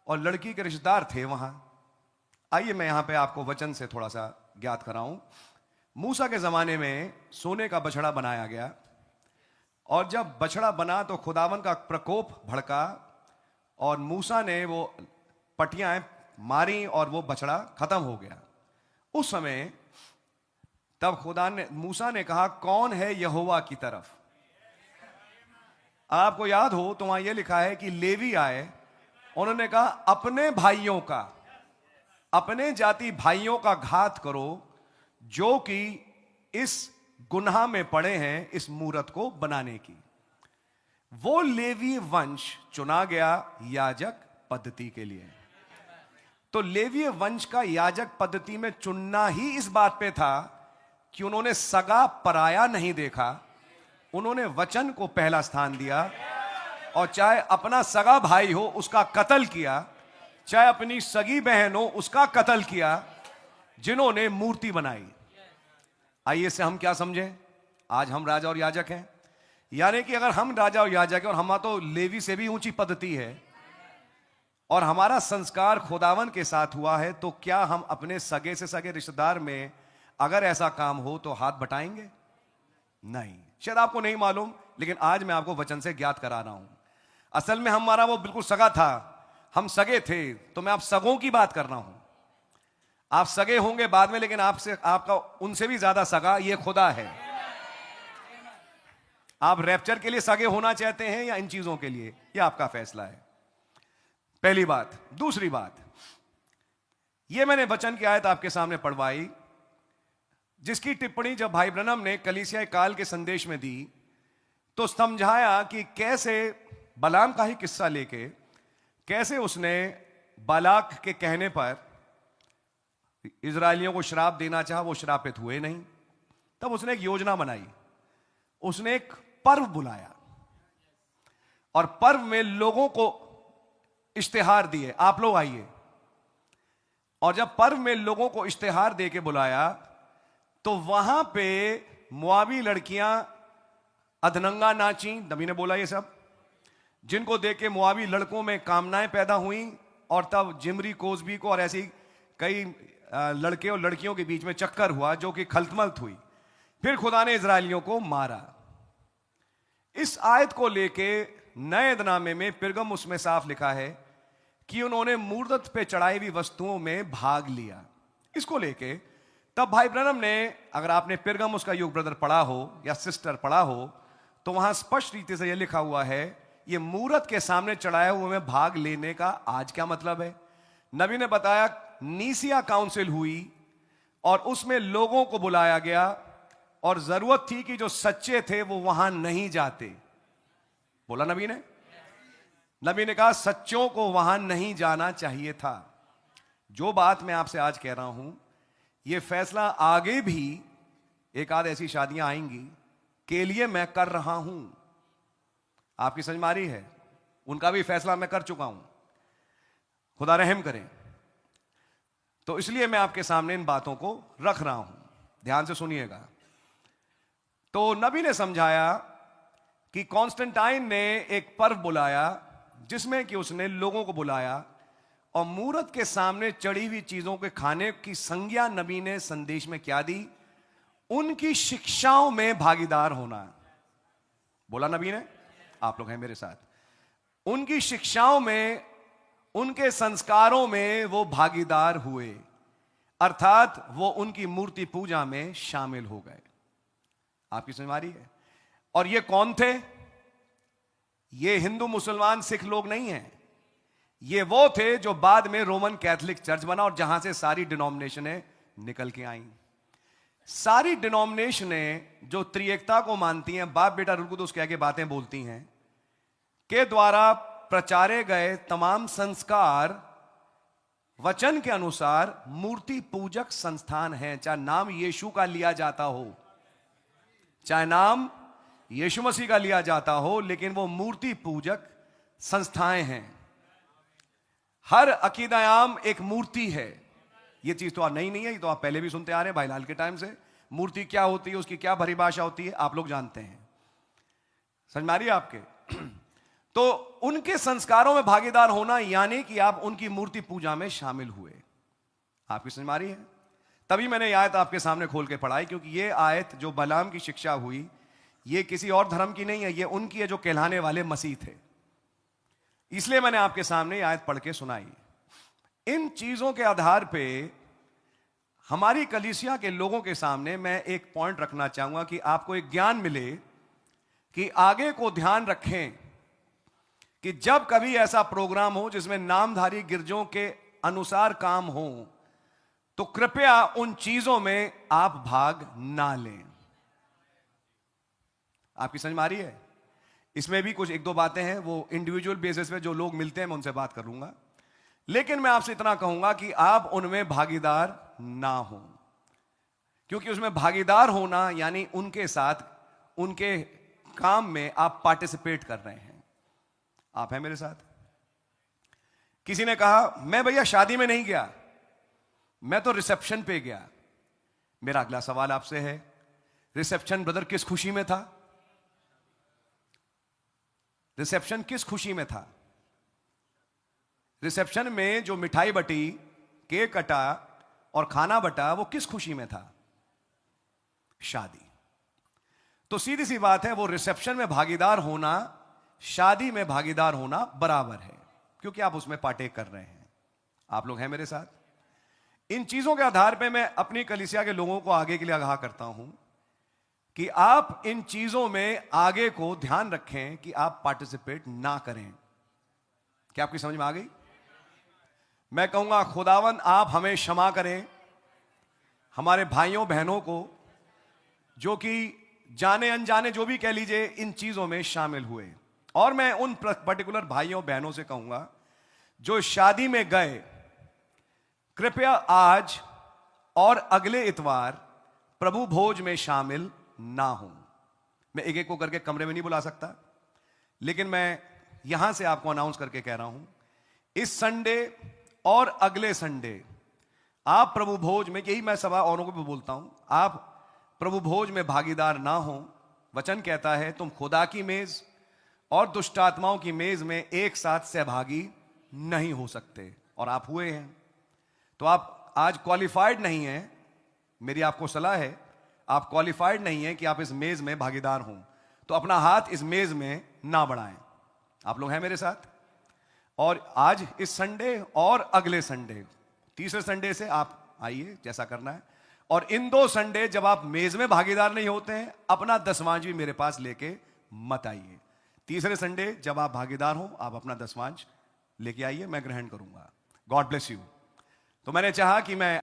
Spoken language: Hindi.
और लड़की के रिश्तेदार थे वहां। आइए मैं यहां पे आपको वचन से थोड़ा सा ज्ञात कराऊं। मूसा के जमाने में सोने का बछड़ा बनाया गया, और जब बछड़ा बना तो खुदावन का प्रकोप भड़का और मूसा ने वो पटियां मारी और वो बछड़ा खत्म हो गया। उस समय तब खुदा ने मूसा ने कहा, कौन है यहोवा की तरफ? आपको याद हो तो वहां यह लिखा है कि लेवी आए, उन्होंने कहा अपने भाइयों का, अपने जाति भाइयों का घात करो जो कि इस गुनाह में पड़े हैं इस मूरत को बनाने की। वो लेवी वंश चुना गया याजक पद्धति के लिए। तो लेवी वंश का याजक पद्धति में चुनना ही इस बात पे था कि उन्होंने सगा पराया नहीं देखा, उन्होंने वचन को पहला स्थान दिया, और चाहे अपना सगा भाई हो उसका कत्ल किया, चाहे अपनी सगी बहन हो उसका कत्ल किया, जिन्होंने मूर्ति बनाई। आइए से हम क्या समझें? आज हम राजा और याजक हैं, यानी कि अगर हम राजा और याजक हैं और हमारा तो लेवी से भी ऊंची पद्धति है और हमारा संस्कार खुदावन के साथ हुआ है, तो क्या हम अपने सगे से सगे रिश्तेदार में अगर ऐसा काम हो तो हाथ बटाएंगे? नहीं। शायद आपको नहीं मालूम, लेकिन आज मैं आपको वचन से ज्ञात करा रहा हूं। असल में हमारा वो बिल्कुल सगा था, हम सगे थे। तो मैं आप सगों की बात कर रहा हूं। आप सगे होंगे बाद में, लेकिन आपसे आपका उनसे भी ज्यादा सगा ये खुदा है। आप रैप्चर के लिए सगे होना चाहते हैं या इन चीजों के लिए, यह आपका फैसला है। पहली बात। दूसरी बात, यह मैंने वचन की आयत आपके सामने पढ़वाई, जिसकी टिप्पणी जब भाई ब्रनम ने कलीसिया काल के संदेश में दी तो समझाया कि कैसे बलाम का ही किस्सा लेके कैसे उसने बालाक के कहने पर इजरायलियों को श्राप देना चाहा, वो श्रापित हुए नहीं। तब उसने एक योजना बनाई, उसने एक पर्व बुलाया और पर्व में लोगों को इश्तिहार दिए, आप लोग आइए। और जब पर्व में लोगों को इश्तिहार दे के बुलाया तो वहां पे मुआवी लड़कियां अधनंगा नाची। नबी ने बोला ये सब, जिनको देख के मुआवी लड़कों में कामनाएं पैदा हुई, और तब जिमरी कोसबी को और ऐसी कई लड़के और लड़कियों के बीच में चक्कर हुआ जो कि खलतमलत हुई। फिर खुदा ने इजरायलियों को मारा। इस आयत को लेके नए अहदनामे में पिरगमुस में साफ लिखा है कि उन्होंने मूर्त पे चढ़ाई हुई वस्तुओं में भाग लिया। इसको लेके तब भाई ब्रनम ने, अगर आपने पिरगमुस का युग ब्रदर पढ़ा हो या सिस्टर पढ़ा हो, तो वहां स्पष्ट रीति से यह लिखा हुआ है, यह मूरत के सामने चढ़ाए हुए में भाग लेने का आज क्या मतलब है। नबी ने बताया नीसिया काउंसिल हुई और उसमें लोगों को बुलाया गया, और जरूरत थी कि जो सच्चे थे वो वहां नहीं जाते। बोला नबी ने? नबी ने कहा सच्चों को वहां नहीं जाना चाहिए था। जो बात मैं आपसे आज कह रहा हूं, यह फैसला आगे भी एक आध ऐसी शादियां आएंगी के लिए मैं कर रहा हूं। आपकी समझ में आ रही है? उनका भी फैसला मैं कर चुका हूं, खुदा रहम करे। तो इसलिए मैं आपके सामने इन बातों को रख रहा हूं, ध्यान से सुनिएगा। तो नबी ने समझाया कि कॉन्स्टेंटाइन ने एक पर्व बुलाया जिसमें कि उसने लोगों को बुलाया, और मूरत के सामने चढ़ी हुई चीजों के खाने की संज्ञा नबी ने संदेश में क्या दी? उनकी शिक्षाओं में भागीदार होना। बोला नबी ने? आप लोग हैं मेरे साथ। उनकी शिक्षाओं में, उनके संस्कारों में वो भागीदार हुए, अर्थात वो उनकी मूर्ति पूजा में शामिल हो गए। आपकी समझ आ रही है? और ये कौन थे? ये हिंदू मुसलमान सिख लोग नहीं हैं, ये वो थे जो बाद में रोमन कैथोलिक चर्च बना और जहां से सारी डिनोमिनेशनें निकल के आई। सारी डिनोमिनेशनें जो त्रिएकता को मानती हैं, बाप बेटा रूह कुदूस कह के बातें बोलती हैं, के द्वारा प्रचारे गए तमाम संस्कार वचन के अनुसार मूर्ति पूजक संस्थान हैं। चाहे नाम यीशु का लिया जाता हो, चाहे नाम यीशु मसीह का लिया जाता हो, लेकिन वो मूर्ति पूजक संस्थाएं हैं। हर अकीदायाम एक मूर्ति है। ये चीज तो नई नहीं है, ये तो आप पहले भी सुनते आ रहे हैं भाईलाल के टाइम से। मूर्ति क्या होती है, उसकी क्या परिभाषा होती है, आप लोग जानते हैं। समझ में आ रही है आपके? तो उनके संस्कारों में भागीदार होना यानी कि आप उनकी मूर्ति पूजा में शामिल हुए। आपकी समझ में आ रही है? तभी मैंने यह आयत आपके सामने खोल के पढ़ाई, क्योंकि ये आयत जो बलाम की शिक्षा हुई, ये किसी और धर्म की नहीं है, ये उनकी है जो कहलाने वाले मसीह थे। इसलिए मैंने आपके सामने आयत पढ़ के सुनाई। इन चीजों के आधार पे हमारी कलीसिया के लोगों के सामने मैं एक पॉइंट रखना चाहूंगा कि आपको एक ज्ञान मिले कि आगे को ध्यान रखें कि जब कभी ऐसा प्रोग्राम हो जिसमें नामधारी गिरजों के अनुसार काम हो, तो कृपया उन चीजों में आप भाग ना लें। आपकी समझ में आ रही है? इसमें भी कुछ एक दो बातें हैं, वो इंडिविजुअल बेसिस पे जो लोग मिलते हैं मैं उनसे बात कर लूंगा, लेकिन मैं आपसे इतना कहूंगा कि आप उनमें भागीदार ना हो, क्योंकि उसमें भागीदार होना यानी उनके साथ उनके काम में आप पार्टिसिपेट कर रहे हैं। आप हैं मेरे साथ? किसी ने कहा मैं भैया शादी में नहीं गया, मैं तो रिसेप्शन पे गया। मेरा अगला सवाल आपसे है, रिसेप्शन ब्रदर किस खुशी में था? रिसेप्शन किस खुशी में था? रिसेप्शन में जो मिठाई बटी, केक कटा और खाना बटा, वो किस खुशी में था? शादी। तो सीधी सी बात है, वो रिसेप्शन में भागीदार होना शादी में भागीदार होना बराबर है, क्योंकि आप उसमें पार्टेक कर रहे हैं। आप लोग हैं मेरे साथ? इन चीजों के आधार पे मैं अपनी कलीसिया के लोगों को आगे के लिए आगाह करता हूं कि आप इन चीजों में आगे को ध्यान रखें कि आप पार्टिसिपेट ना करें। क्या आपकी समझ में आ गई? मैं कहूंगा खुदावन आप हमें क्षमा करें, हमारे भाइयों बहनों को जो कि जाने अनजाने जो भी कह लीजिए इन चीजों में शामिल हुए। और मैं उन पर्टिकुलर भाइयों बहनों से कहूंगा जो शादी में गए, कृपया आज और अगले इतवार प्रभु भोज में शामिल ना हो। मैं एक एक को करके कमरे में नहीं बुला सकता, लेकिन मैं यहां से आपको अनाउंस करके कह रहा हूं, इस संडे और अगले संडे आप प्रभु भोज में, यही मैं सभा औरों को भी बोलता हूं, आप प्रभु भोज में भागीदार ना हो। वचन कहता है तुम खुदा की मेज और दुष्ट आत्माओं की मेज में एक साथ सहभागी नहीं हो सकते, और आप हुए हैं। तो आप आज क्वालिफाइड नहीं हैं। मेरी आपको सलाह है, आप क्वालिफाइड नहीं हैं कि आप इस मेज में भागीदार हों, तो अपना हाथ इस मेज में ना बढ़ाएं। आप लोग हैं मेरे साथ? और आज इस संडे और अगले संडे, तीसरे संडे से आप आइए जैसा करना है। और इन 2 संडे जब आप मेज में भागीदार नहीं होते हैं, अपना दसवांज भी मेरे पास लेके मत आइए। तीसरे संडे जब आप भागीदार हो, आप अपना दसवांज लेके आइए, मैं ग्रहण करूंगा। God bless you. तो मैंने चाहा कि मैं